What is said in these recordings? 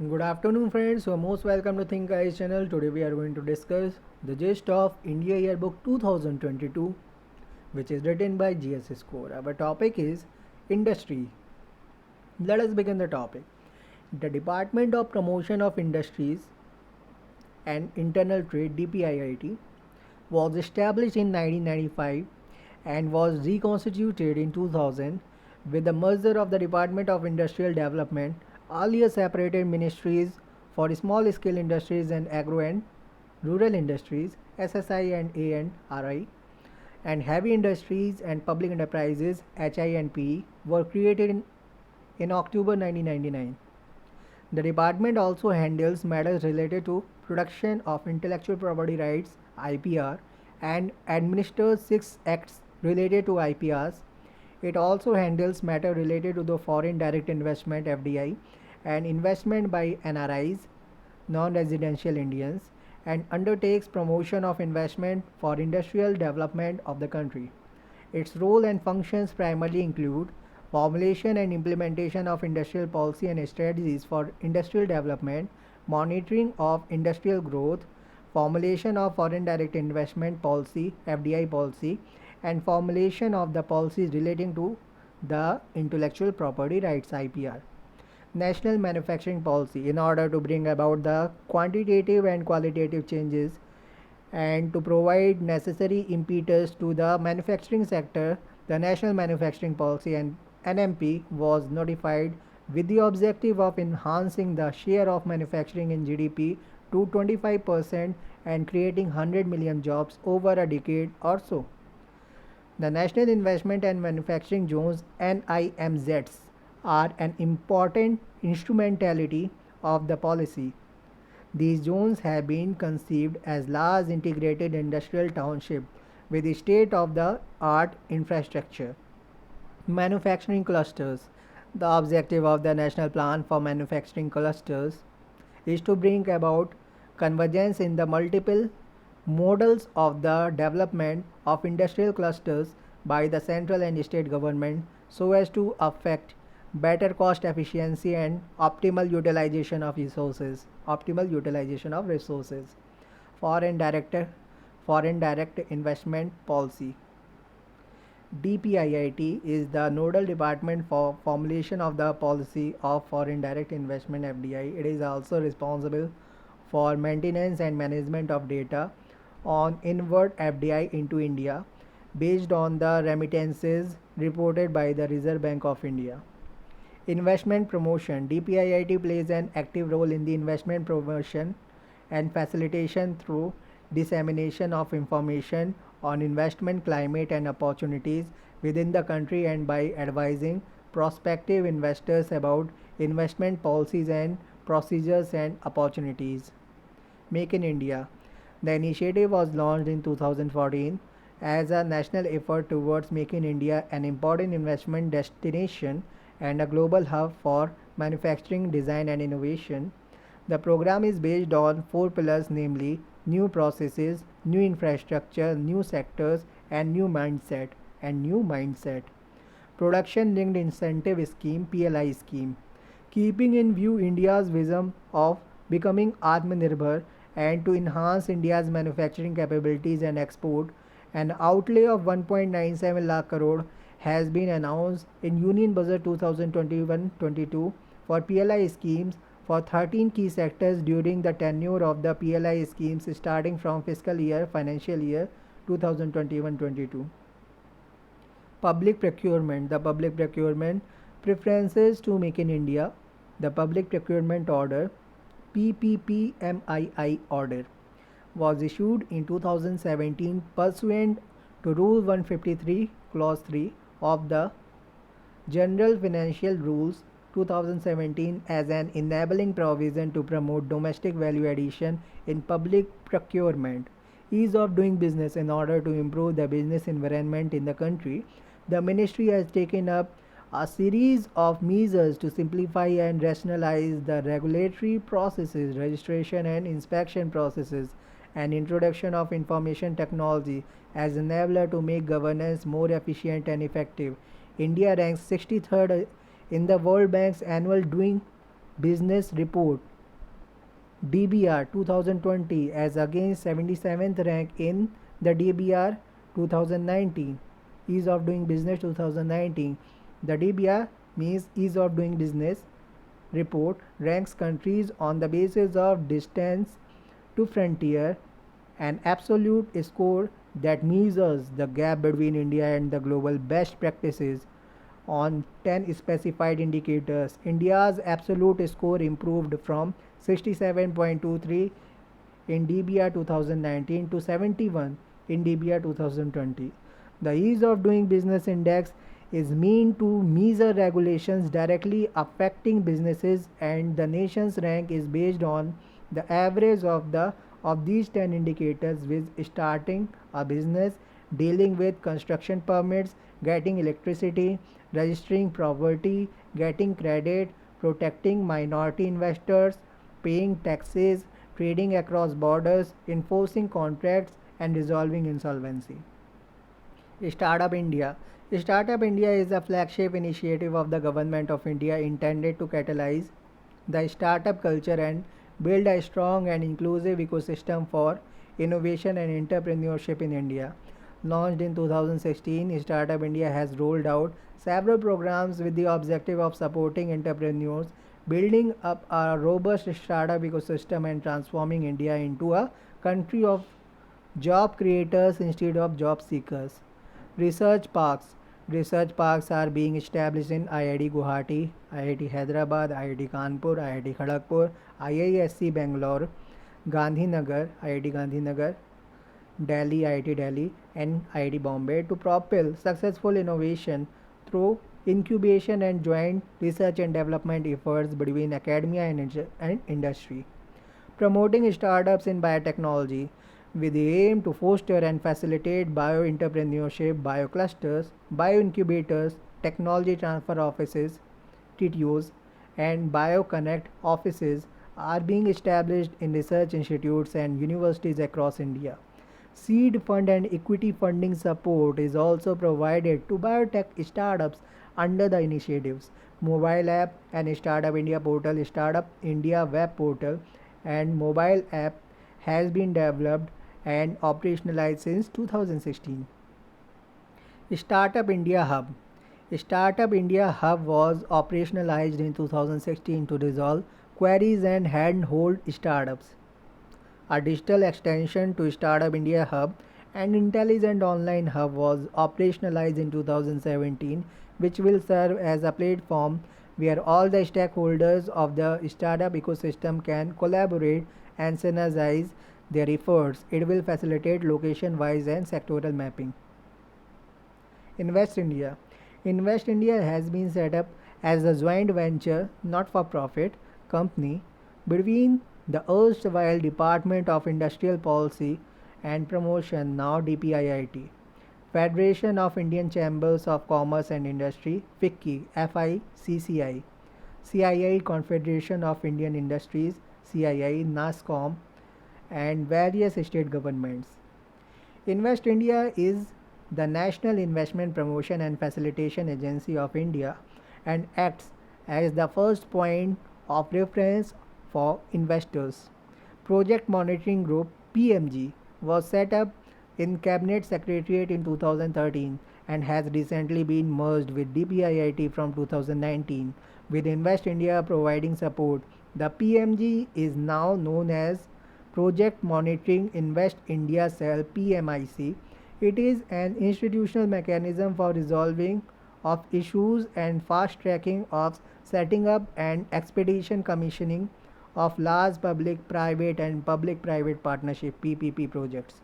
Good afternoon, friends. You are most welcome to Think Guys channel. Today we are going to discuss the gist of India Yearbook 2022, which is written by GS Score. Our topic is industry. Let us begin the topic. The Department of Promotion of Industries and Internal Trade (DPIIT) was established in 1995 and was reconstituted in 2000 with the merger of the Department of Industrial Development, earlier separated ministries for small scale industries and agro and rural industries (SSI and A&RI) and heavy industries and public enterprises (HI&PE) were created in October 1999. The department also handles matters related to protection of intellectual property rights (IPR) and administers six acts related to IPRs. It also handles matters related to the foreign direct investment (FDI) and investment by NRIs (non-residential Indians) and undertakes promotion of investment for industrial development of the country. Its role and functions primarily include formulation and implementation of industrial policy and strategies for industrial development, monitoring of industrial growth, formulation of foreign direct investment policy (FDI policy), and formulation of the policies relating to the intellectual property rights (IPR). National manufacturing policy in order to bring about the quantitative and qualitative changes and to provide necessary impetus to the manufacturing sector, the National Manufacturing Policy and NMP was notified with the objective of enhancing the share of manufacturing in GDP to 25% and creating 100 million jobs over a decade or so. The National Investment and Manufacturing Zones (NIMZs) are an important instrumentality of the policy. These zones have been conceived as large integrated industrial townships with state of the art infrastructure. Manufacturing clusters. The objective of the National Plan for Manufacturing Clusters is to bring about convergence in the multiple models of the development of industrial clusters by the central and state government so as to affect better cost efficiency and optimal utilization of resources. Foreign direct foreign direct investment policy. DPIIT is the nodal department for formulation of the policy of foreign direct investment (FDI). It is also responsible for maintenance and management of data on inward FDI into India based on the remittances reported by the Reserve Bank of India. Investment promotion. DPIIT plays an active role in the investment promotion and facilitation through dissemination of information on investment climate and opportunities within the country and by advising prospective investors about investment policies and procedures and opportunities. Make in India. The initiative was launched in 2014 as a national effort towards making India an important investment destination and a global hub for manufacturing, design, and innovation. The program is based on four pillars, namely new processes, new infrastructure, new sectors, and new mindset. Production linked incentive scheme (PLI scheme). Keeping in view India's vision of becoming Atmanirbhar and to enhance India's manufacturing capabilities and export, an outlay of 1.97 lakh crore has been announced in Union Budget 2021-22 for PLI schemes for 13 key sectors during the tenure of the PLI schemes starting from financial year 2021-22. Public procurement. The public procurement preferences to Make in India. The Public Procurement Order PPPMII order was issued in 2017 pursuant to Rule 153 Clause 3 of the General Financial Rules 2017 as an enabling provision to promote domestic value addition in public procurement, ease of doing business in order to improve the business environment in the country. The ministry has taken up a series of measures to simplify and rationalize the regulatory processes, registration and inspection processes, and introduction of information technology as enabler to make governance more efficient and effective. India ranks 63rd in the World Bank's annual Doing Business report DBR 2020 as against 77th rank in the DBR 2019. Ease of doing business 2019. The DBR means ease of doing business report ranks countries on the basis of distance to frontier, an absolute score that measures the gap between India and the global best practices on 10 specified indicators. India's absolute score improved from 67.23 in DBR 2019 to 71 in DBR 2020. The Ease of Doing Business Index is meant to measure regulations directly affecting businesses, and the nation's rank is based on the average of these 10 indicators, with starting a business, dealing with construction permits, getting electricity, registering property, getting credit, protecting minority investors, paying taxes, trading across borders, enforcing contracts, and resolving insolvency. Startup India. Startup India is a flagship initiative of the Government of India intended to catalyze the startup culture and build a strong and inclusive ecosystem for innovation and entrepreneurship in India. Launched in 2016, Startup India has rolled out several programs with the objective of supporting entrepreneurs, building up a robust startup ecosystem, and transforming India into a country of job creators instead of job seekers. Research parks. Research parks are being established in IIT Guwahati, IIT Hyderabad, IIT Kanpur, IIT Kharagpur, IISc Bangalore, Gandhinagar, IIT Gandhinagar, Delhi, IIT Delhi, and IIT Bombay to propel successful innovation through incubation and joint research and development efforts between academia and industry. Promoting startups in biotechnology with the aim to foster and facilitate bio-entrepreneurship, bio-clusters, bio-incubators, technology transfer offices, TTOs, and bio-connect offices are being established in research institutes and universities across India. Seed fund and equity funding support is also provided to biotech startups under the initiatives Mobile App and Startup India Portal. Startup India Web Portal and mobile app has been developed and operationalized since 2016. Startup India Hub. Startup India Hub was operationalized in 2016 to resolve queries and handhold startups. A digital extension to Startup India Hub and Intelligent Online Hub was operationalized in 2017, which will serve as a platform where all the stakeholders of the startup ecosystem can collaborate and synergize their efforts. It will facilitate location wise and sectoral mapping. Invest India. Invest India has been set up as a joint venture, not for profit company between the erstwhile Department of Industrial Policy and Promotion, now DPIIT, Federation of Indian Chambers of Commerce and Industry, FICCI, FICCI, CII, Confederation of Indian Industries, CII, NASCOM, and various state governments. Invest India is the National Investment Promotion and Facilitation Agency of India and acts as the first point of reference for investors. Project Monitoring Group PMG was set up in Cabinet Secretariat in 2013 and has recently been merged with DPIIT from 2019. With Invest India providing support, the PMG is now known as Project Monitoring Invest India Cell PMIC. It is an institutional mechanism for resolving of issues and fast tracking of setting up and expedition commissioning of large public private and public private partnership PPP projects.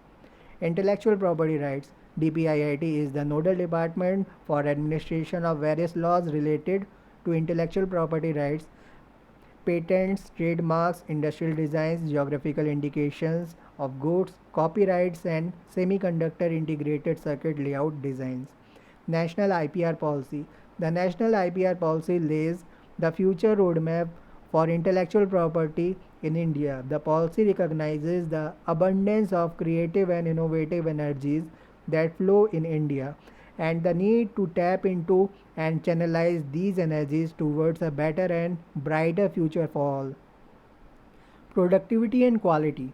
Intellectual property rights. DPIIT is the nodal department for administration of various laws related to intellectual property rights, patents, trademarks, industrial designs, geographical indications of goods, copyrights, and semiconductor integrated circuit layout designs. National IPR policy. The National IPR policy lays the future roadmap for intellectual property in India. The policy recognizes the abundance of creative and innovative energies that flow in India and the need to tap into and channelize these energies towards a better and brighter future for all. Productivity and quality.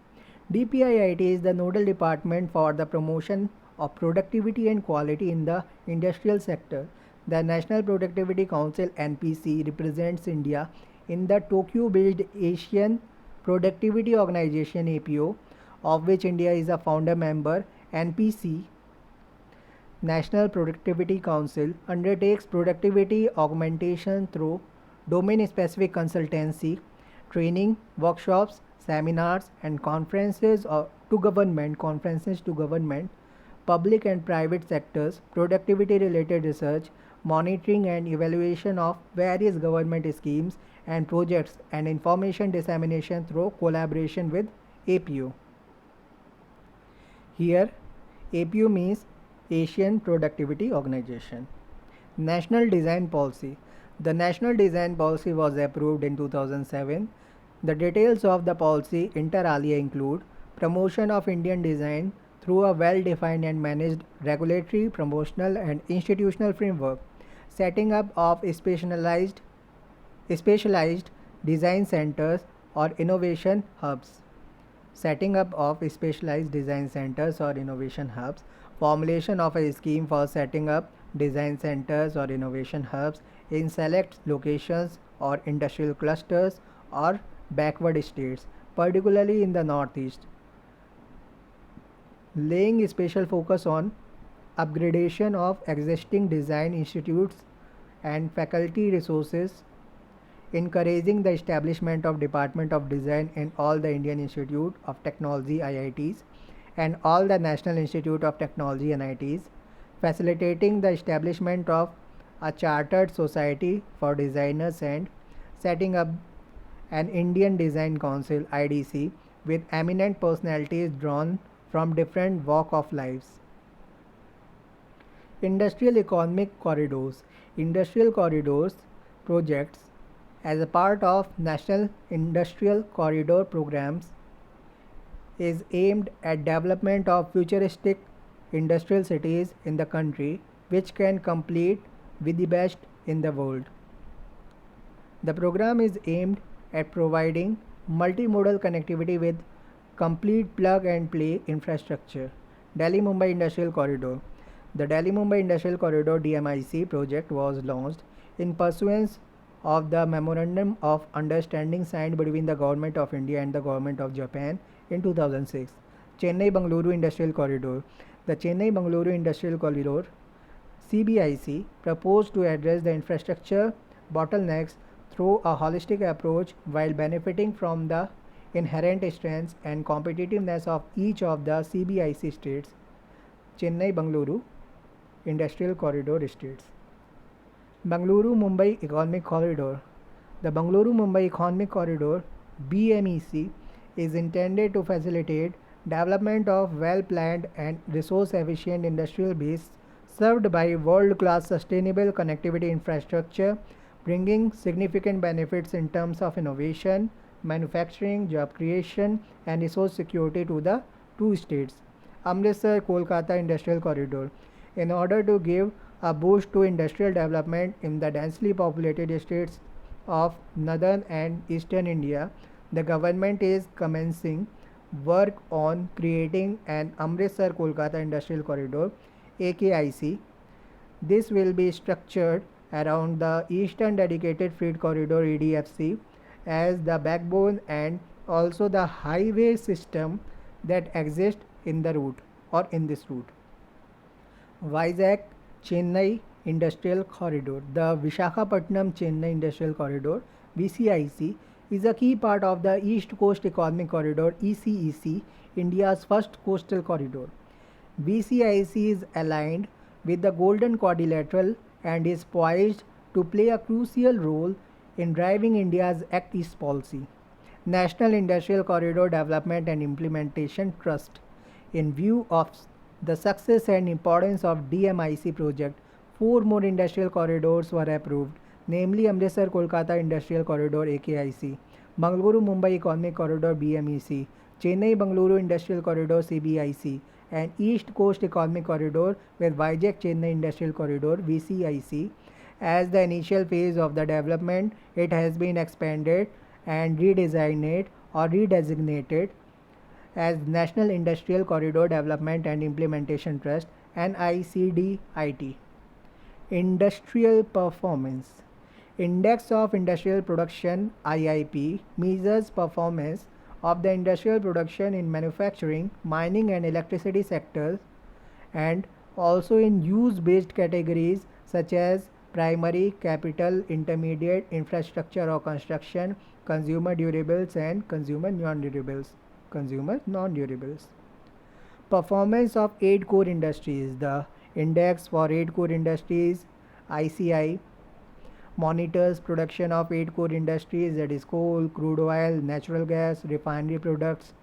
DPIIT is the nodal department for the promotion of productivity and quality in the industrial sector. The National Productivity Council (NPC) represents India in the Tokyo-based Asian Productivity Organization (APO), of which India is a founder member. NPC, National Productivity Council, undertakes productivity augmentation through domain-specific consultancy, training, workshops, seminars, and conferences to government, public and private sectors, productivity-related research, monitoring and evaluation of various government schemes and projects, and information dissemination through collaboration with APO. Here, APO means Asian Productivity Organization. National Design Policy. The National Design Policy was approved in 2007. The details of the policy inter alia include promotion of Indian design through a well-defined and managed regulatory, promotional and institutional framework, setting up of specialized design centers or innovation hubs, formulation of a scheme for setting up design centers or innovation hubs in select locations or industrial clusters or backward states, particularly in the Northeast, laying special focus on upgradation of existing design institutes and faculty resources, encouraging the establishment of Department of Design in all the Indian Institute of Technology (IITs) and all the National Institute of Technology (NITs), facilitating the establishment of a chartered society for designers and setting up an Indian Design Council (IDC) with eminent personalities drawn from different walks of lives. Industrial Economic Corridors. Industrial corridors projects as a part of National Industrial Corridor programs is aimed at development of futuristic industrial cities in the country which can compete with the best in the world. The program is aimed at providing multimodal connectivity with complete plug-and-play infrastructure. Delhi-Mumbai Industrial Corridor. The Delhi-Mumbai Industrial Corridor (DMIC) project was launched in pursuance of the Memorandum of Understanding signed between the Government of India and the Government of Japan in 2006. Chennai-Bengaluru Industrial Corridor. The Chennai-Bengaluru Industrial Corridor (CBIC) proposed to address the infrastructure bottlenecks through a holistic approach while benefiting from the inherent strengths and competitiveness of each of the CBIC states. Chennai-Bengaluru Industrial Corridor states. Bengaluru-Mumbai Economic Corridor. The Bengaluru-Mumbai Economic Corridor (BMEC) is intended to facilitate development of well-planned and resource-efficient industrial base served by world-class sustainable connectivity infrastructure, bringing significant benefits in terms of innovation, manufacturing, job creation, and resource security to the two states. Amritsar-Kolkata Industrial Corridor. In order to give a boost to industrial development in the densely populated states of northern and eastern India, the government is commencing work on creating an Amritsar-Kolkata Industrial Corridor (AKIC). This will be structured around the Eastern Dedicated Freight Corridor (EDFC) as the backbone and also the highway system that exists in the route or in this route. Vizag Chennai Industrial Corridor. The Visakhapatnam Chennai Industrial Corridor (VCIC) is a key part of the East Coast Economic Corridor (ECEC), India's first coastal corridor. VCIC is aligned with the Golden Quadrilateral and is poised to play a crucial role in driving India's Act East policy. National Industrial Corridor Development and Implementation Trust. In view of the success and importance of DMIC project, 4 more industrial corridors were approved, namely Amritsar-Kolkata Industrial Corridor (AKIC), Bengaluru-Mumbai Economic Corridor (BMEC), Chennai-Bengaluru Industrial Corridor (CBIC), and East Coast Economic Corridor with Vizag Chennai Industrial Corridor (VCIC). As the initial phase of the development, it has been expanded and redesigned or redesignated as National Industrial Corridor Development and Implementation Trust NICDIT. Industrial Performance Index of Industrial Production IIP measures performance of the industrial production in manufacturing, mining and electricity sectors, and also in use-based categories such as primary, capital, intermediate, infrastructure or construction, consumer durables and consumer non-durables. Performance of 8 core industries. The index for 8 core industries ICI monitors production of 8 core industries, that is coal, crude oil, natural gas, refinery products,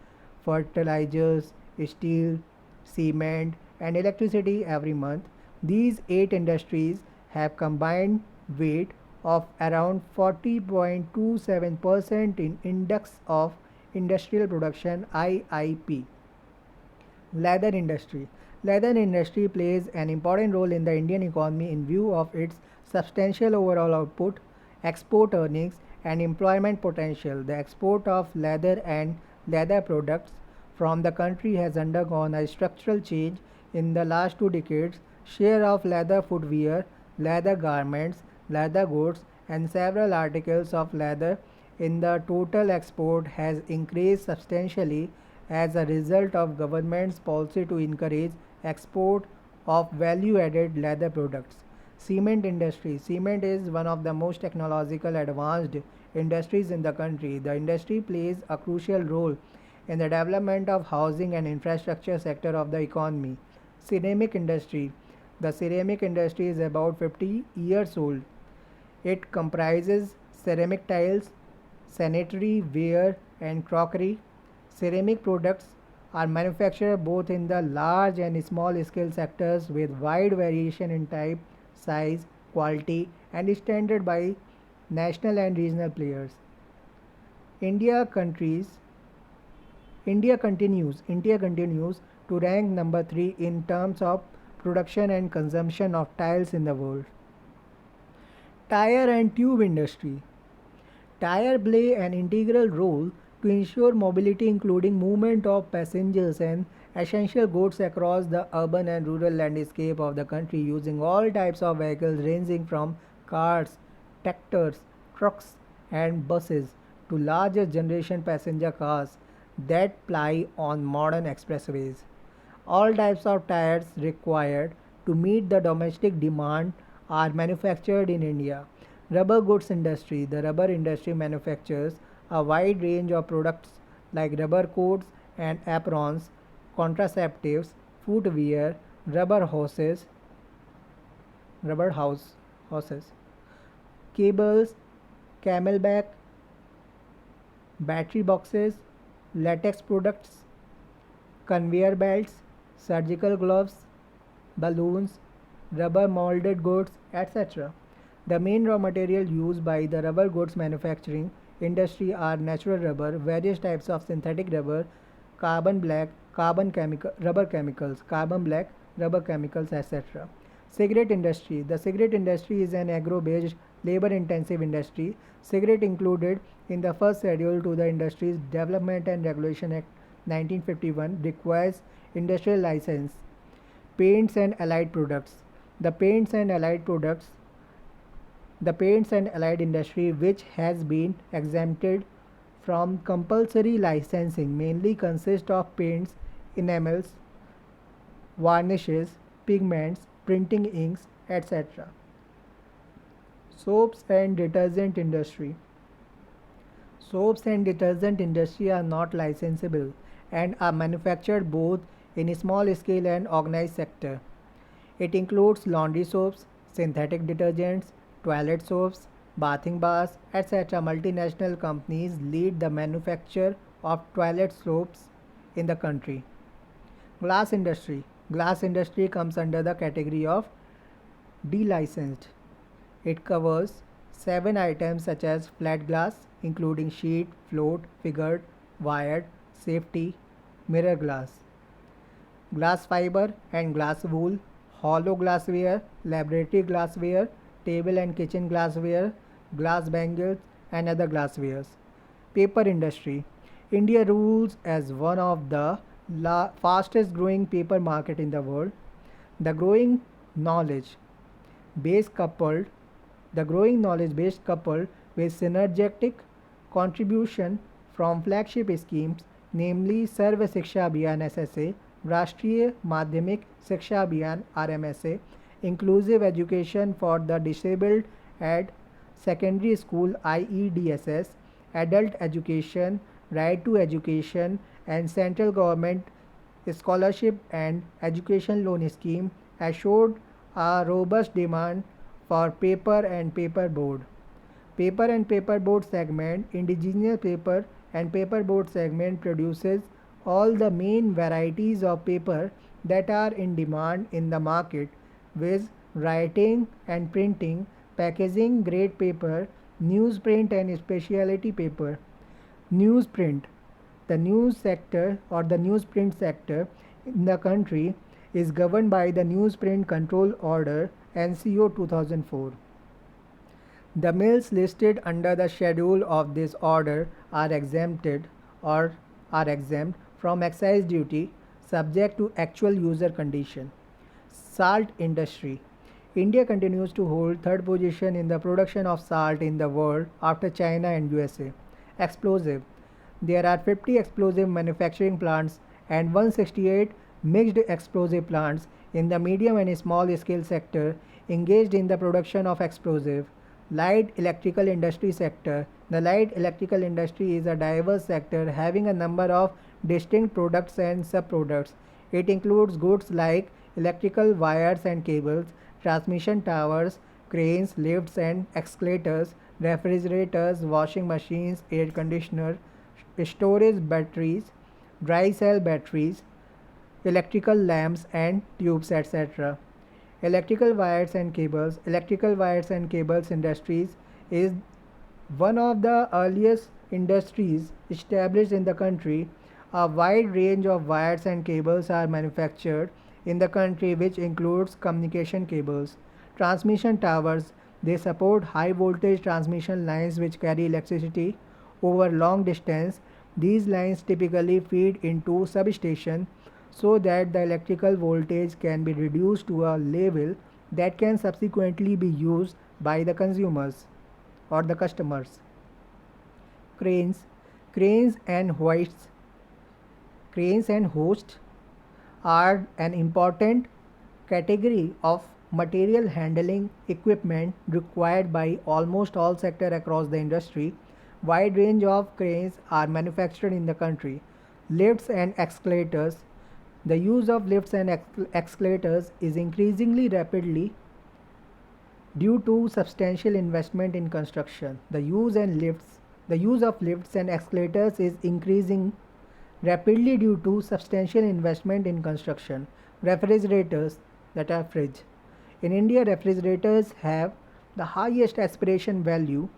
fertilizers, steel, cement and electricity every month. These 8 industries have combined weight of around 40.27% in Index of Industrial Production IIP. Leather industry. Leather industry plays an important role in the Indian economy in view of its substantial overall output, export earnings and employment potential. The export of leather and leather products from the country has undergone a structural change in the last 2 decades. Share of leather footwear, leather garments, leather goods and several articles of leather in the total export has increased substantially as a result of government's policy to encourage export of value-added leather products. Cement industry. Cement is one of the most technological advanced industries in the country. The industry plays a crucial role in the development of housing and infrastructure sector of the economy. Ceramic industry. The ceramic industry is about 50 years old. It comprises ceramic tiles, sanitary ware and crockery. Ceramic products are manufactured both in the large and small scale sectors with wide variation in type, size, quality and standard by national and regional players. India countries India continues to rank number 3 in terms of production and consumption of tiles in the world. Tire and tube industry. Tire play an integral role to ensure mobility, including movement of passengers and essential goods across the urban and rural landscape of the country, using all types of vehicles ranging from cars, tractors, trucks and buses to larger generation passenger cars that ply on modern expressways. All types of tires required to meet the domestic demand are manufactured in India. Rubber goods industry. The rubber industry manufactures a wide range of products like rubber coats and aprons, contraceptives, footwear, rubber houses, cables, camelback, battery boxes, latex products, conveyor belts, surgical gloves, balloons, rubber molded goods, etc. The main raw material used by the rubber goods manufacturing industry are natural rubber, various types of synthetic rubber, carbon black, rubber chemicals, carbon black, rubber chemicals, etc. Cigarette industry. The cigarette industry is an agro-based, labor-intensive industry. Cigarette included in the first schedule to the Industries Development and Regulation Act 1951 requires industrial license. Paints and allied products. The paints and allied industry, which has been exempted from compulsory licensing, mainly consists of paints, enamels, varnishes, pigments, printing inks, etc. Soaps and detergent industry. Soaps and detergent industry are not licensable and are manufactured both in a small scale and organized sector. It includes laundry soaps, synthetic detergents, toilet soaps, bathing bars, etc. Multinational companies lead the manufacture of toilet soaps in the country. Glass industry. Glass industry comes under the category of delicensed. It covers 7 items such as flat glass, including sheet, float, figured, wired, safety, mirror glass, glass fiber and glass wool, hollow glassware, laboratory glassware, table and kitchen glassware, glass bangles and other glasswares. Paper industry. India rules as one of the fastest growing paper market in the world. The growing knowledge base coupled the growing knowledge base coupled with synergetic contribution from flagship schemes, namely Sarva Shiksha Abhiyan SSA, Rashtriya Madhyamik Shiksha Abhiyan RMSA, inclusive education for the disabled at secondary school IEDSS, adult education, right to education, and central government scholarship and education loan scheme assured a robust demand for paper and paperboard. Paper and paperboard segment, indigenous paper and paperboard segment produces all the main varieties of paper that are in demand in the market, with writing and printing, packaging grade paper, newsprint and specialty paper. Newsprint. The news sector or the newsprint sector in the country is governed by the Newsprint Control Order NCO 2004. The mills listed under the schedule of this order are exempted or are exempt from excise duty subject to actual user condition. Salt industry. India continues to hold third position in the production of salt in the world after China and USA. Explosive. There are 50 explosive manufacturing plants and 168 mixed explosive plants in the medium and small scale sector engaged in the production of explosive. Light electrical industry sector. The light electrical industry is a diverse sector having a number of distinct products and sub-products. It includes goods like electrical wires and cables, transmission towers, cranes, lifts and escalators, refrigerators, washing machines, air conditioner, storage batteries, dry cell batteries, electrical lamps and tubes, etc. Electrical wires and cables industries is one of the earliest industries established in the country. A wide range of wires and cables are manufactured in the country, which includes communication cables. Transmission towers, they support high voltage transmission lines which carry electricity over long distance. These lines typically feed into substation so that the electrical voltage can be reduced to a level that can subsequently be used by the consumers or the customers. Cranes, cranes and hoists, cranes and hoists are an important category of material handling equipment required by almost all sectors across the industry. Wide range of cranes are manufactured in the country. Lifts and escalators. The use of lifts and escalators is increasingly rapidly due to substantial investment in construction. The use of lifts and escalators is increasing rapidly due to substantial investment in construction. Refrigerators, that are fridge. In India, refrigerators have the highest aspiration value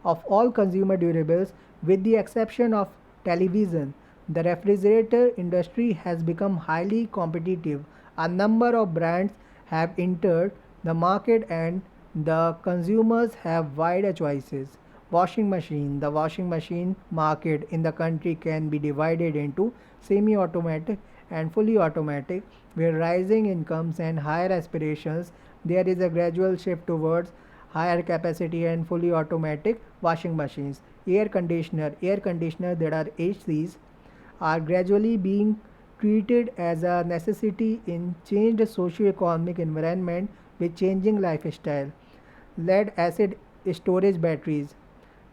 of all consumer durables with the exception of television. The refrigerator industry has become highly competitive. A number of brands have entered the market and the consumers have wider choices. Washing machine. The washing machine market in the country can be divided into semi-automatic and fully automatic. With rising incomes and higher aspirations, there is a gradual shift towards higher capacity and fully automatic washing machines. Air conditioner. Air conditioner, that are HCs, are gradually being treated as a necessity in changed socio-economic environment with changing lifestyle. Lead acid storage batteries.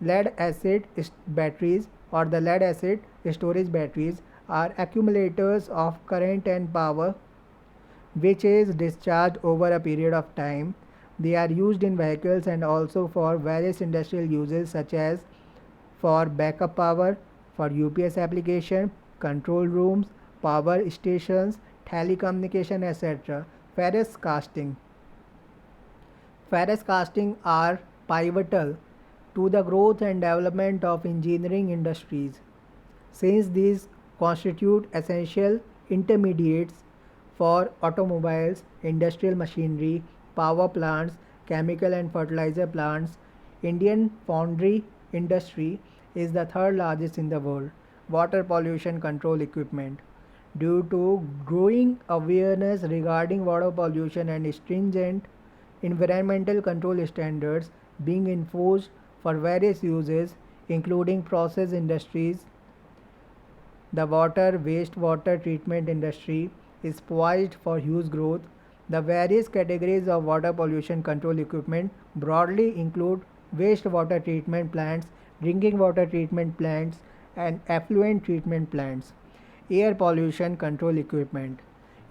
Lead acid batteries or the lead acid storage batteries are accumulators of current and power which is discharged over a period of time. They are used in vehicles and also for various industrial uses such as for backup power, for UPS application, control rooms, power stations, telecommunication, etc. Ferrous casting. Ferrous casting are pivotal to the growth and development of engineering industries, since these constitute essential intermediates for automobiles, industrial machinery, power plants, chemical and fertilizer plants. Indian foundry industry is the third largest in the world. water pollution control equipment. Due to growing awareness regarding water pollution and stringent environmental control standards being enforced for various uses, including process industries, the water wastewater treatment industry is poised for huge growth. The various categories of water pollution control equipment broadly include wastewater treatment plants, drinking water treatment plants, and effluent treatment plants. Air pollution control equipment.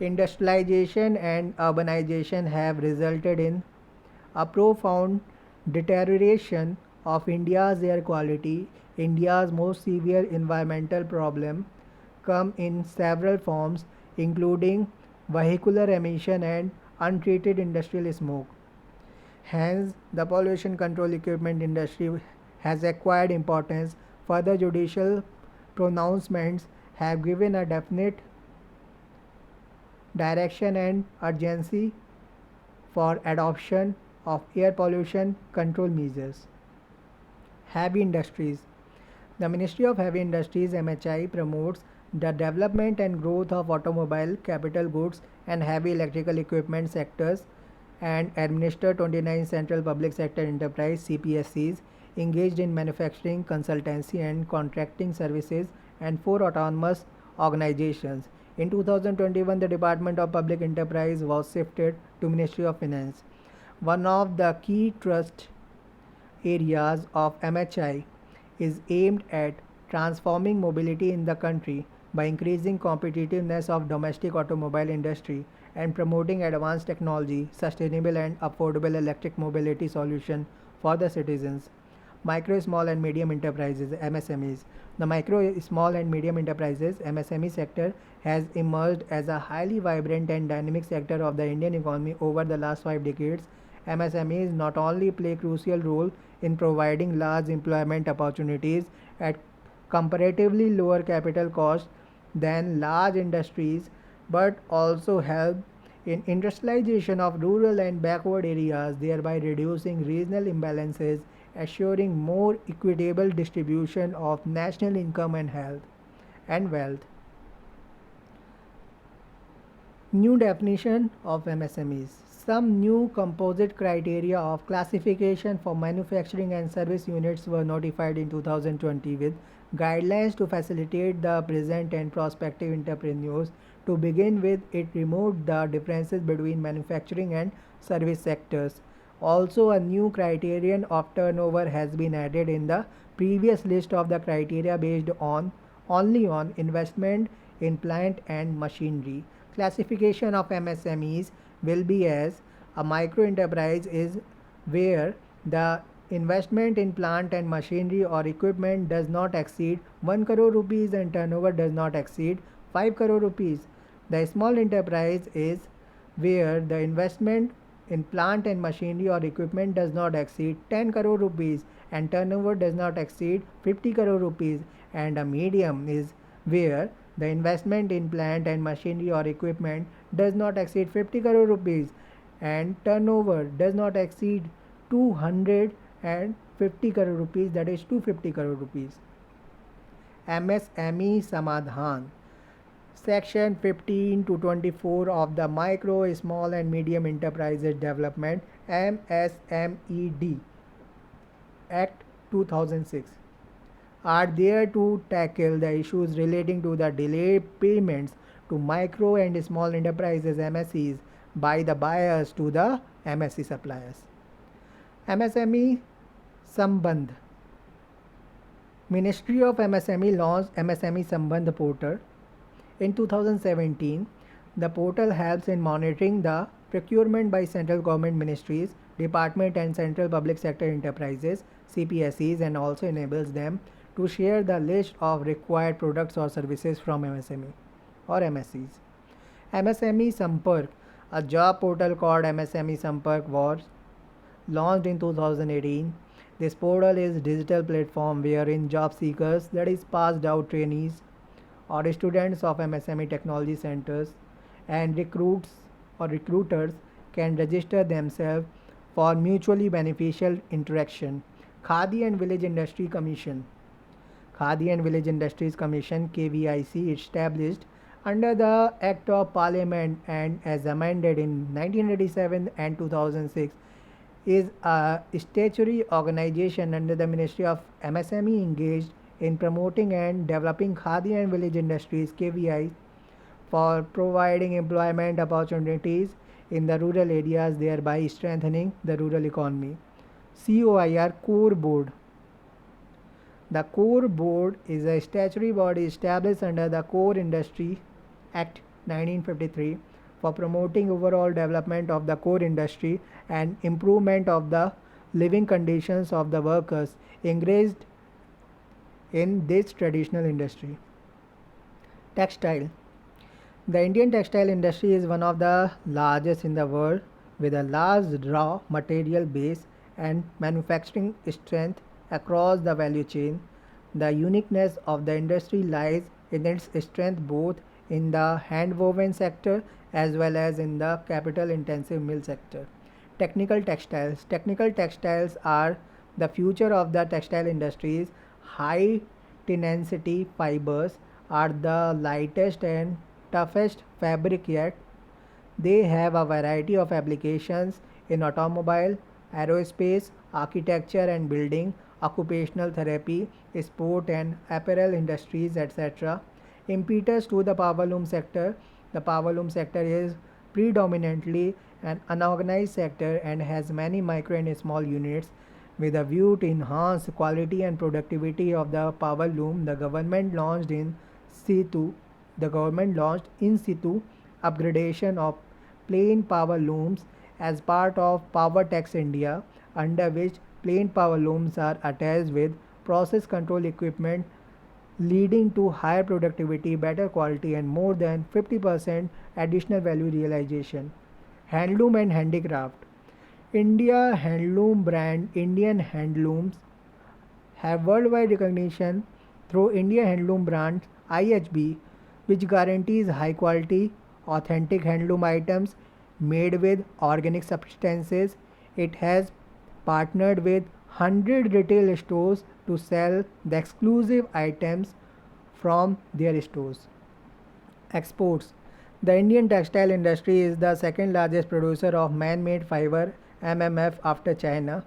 Industrialization and urbanization have resulted in a profound deterioration of India's air quality. India's most severe environmental problem come in several forms, including vehicular emission and untreated industrial smoke. Hence, the pollution control equipment industry has acquired importance. Further judicial pronouncements have given a definite direction and urgency for adoption of air pollution control measures. Heavy industries. The Ministry of Heavy Industries (MHI) promotes the development and growth of automobile, capital goods, and heavy electrical equipment sectors and administer 29 central public sector enterprise (CPSCs) engaged in manufacturing, consultancy, and contracting services, and 4 autonomous organizations. In 2021, the Department of Public Enterprise was shifted to Ministry of Finance. One of the key trust areas of MHI is aimed at transforming mobility in the country by increasing competitiveness of domestic automobile industry and promoting advanced technology, sustainable and affordable electric mobility solution for the citizens. Micro, small and medium enterprises (MSMEs). The micro, small and medium enterprises (MSME) sector has emerged as a highly vibrant and dynamic sector of the Indian economy over the last 5 decades. MSMEs not only play a crucial role in providing large employment opportunities at comparatively lower capital costs than large industries, but also help in industrialization of rural and backward areas, thereby reducing regional imbalances, assuring more equitable distribution of national income and health and wealth. New definition of MSMEs. Some new composite criteria of classification for manufacturing and service units were notified in 2020 with guidelines to facilitate the present and prospective entrepreneurs. To begin with, it removed the differences between manufacturing and service sectors. Also, a new criterion of turnover has been added in the previous list of the criteria based on only on investment in plant and machinery. Classification of MSMEs will be as a micro enterprise is where the investment in plant and machinery or equipment does not exceed 1 crore rupees and turnover does not exceed 5 crore rupees. The small enterprise is where the investment in plant and machinery or equipment does not exceed 10 crore rupees and turnover does not exceed 50 crore rupees, and a medium is where the investment in plant and machinery or equipment does not exceed 50 crore rupees and turnover does not exceed 250 crore rupees, that is 250 crore rupees. MSME Samadhan. Section 15 to 24 of the Micro, Small and Medium Enterprises Development (MSMED) Act 2006 are there to tackle the issues relating to the delayed payments to micro and small enterprises (MSEs) by the buyers to the MSE suppliers. MSME Sambandh. Ministry of MSME launched MSME Sambandh portal in 2017. The portal helps in monitoring the procurement by central government ministries, department and central public sector enterprises (CPSEs) and also enables them to share the list of required products or services from MSME or MSEs. MSME Sampark, a job portal called MSME Sampark, was launched in 2018. This portal is a digital platform wherein job seekers, that is passed out trainees or students of MSME technology centers and recruiters can register themselves for mutually beneficial interaction. Khadi and Village Industry Commission. Khadi and Village Industries Commission KVIC established under the Act of Parliament and as amended in 1987 and 2006 is a statutory organization under the Ministry of MSME engaged in promoting and developing Khadi and Village Industries KVI for providing employment opportunities in the rural areas, thereby strengthening the rural economy. COIR Core Board. The Core Board is a statutory body established under the Core Industry Act 1953 for promoting overall development of the core industry and improvement of the living conditions of the workers engaged in this traditional industry. Textile. The Indian textile industry is one of the largest in the world with a large raw material base and manufacturing strength across the value chain. The uniqueness of the industry lies in its strength both in the hand-woven sector as well as in the capital-intensive mill sector. Technical textiles. Technical textiles are the future of the textile industries. High tenacity fibers are the lightest and toughest fabric yet. They have a variety of applications in automobile, aerospace, architecture and building, occupational therapy, sport and apparel industries, etc. Impetus to the powerloom sector. The powerloom sector is predominantly an unorganized sector and has many micro and small units. With a view to enhance quality and productivity of the powerloom, the government launched in situ upgradation of plain power looms as part of Power Tax India, under which plain power looms are attached with process control equipment leading to higher productivity, better quality and more than 50% additional value realization. Handloom and handicraft. India handloom brand Indian Handlooms have worldwide recognition through India Handloom brand IHB, which guarantees high quality, authentic handloom items made with organic substances. It has partnered with 100 retail stores to sell the exclusive items from their stores. Exports. The Indian textile industry is the second largest producer of man-made fiber MMF after China.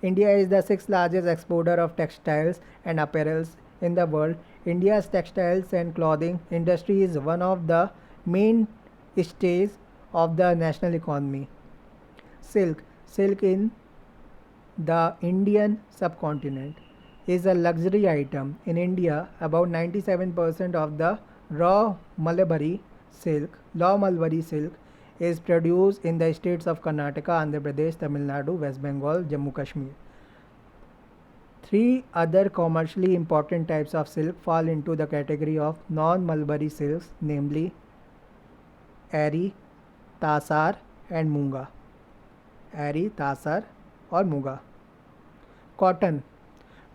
India is the sixth largest exporter of textiles and apparels in the world. India's textiles and clothing industry is one of the main stays of the national economy. Silk. Silk in the Indian subcontinent is a luxury item. In India, about 97% of the raw mulberry silk is produced in the states of Karnataka, Andhra Pradesh, Tamil Nadu, West Bengal, Jammu Kashmir. Three other commercially important types of silk fall into the category of non-mulberry silks, namely Eri, Tasar and Munga. Eri, Tasar or Muga. Cotton.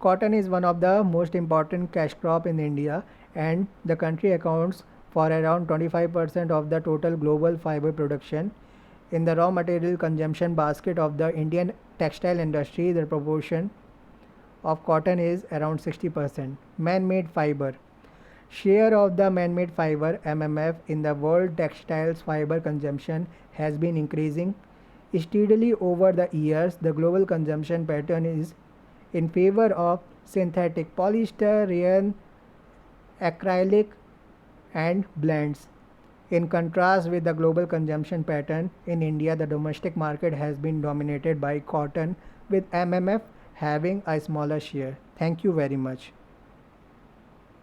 Cotton is one of the most important cash crop in India and the country accounts for around 25% of the total global fiber production. In the raw material consumption basket of the Indian textile industry, the proportion of cotton is around 60%. Man-made fiber. Share of the man-made fiber MMF in the world textiles fiber consumption has been increasing steadily over the years. The global consumption pattern is in favor of synthetic polyester, rayon, acrylic and blends. In contrast with the global consumption pattern, in India the domestic market has been dominated by cotton with MMF having a smaller share. Thank you very much.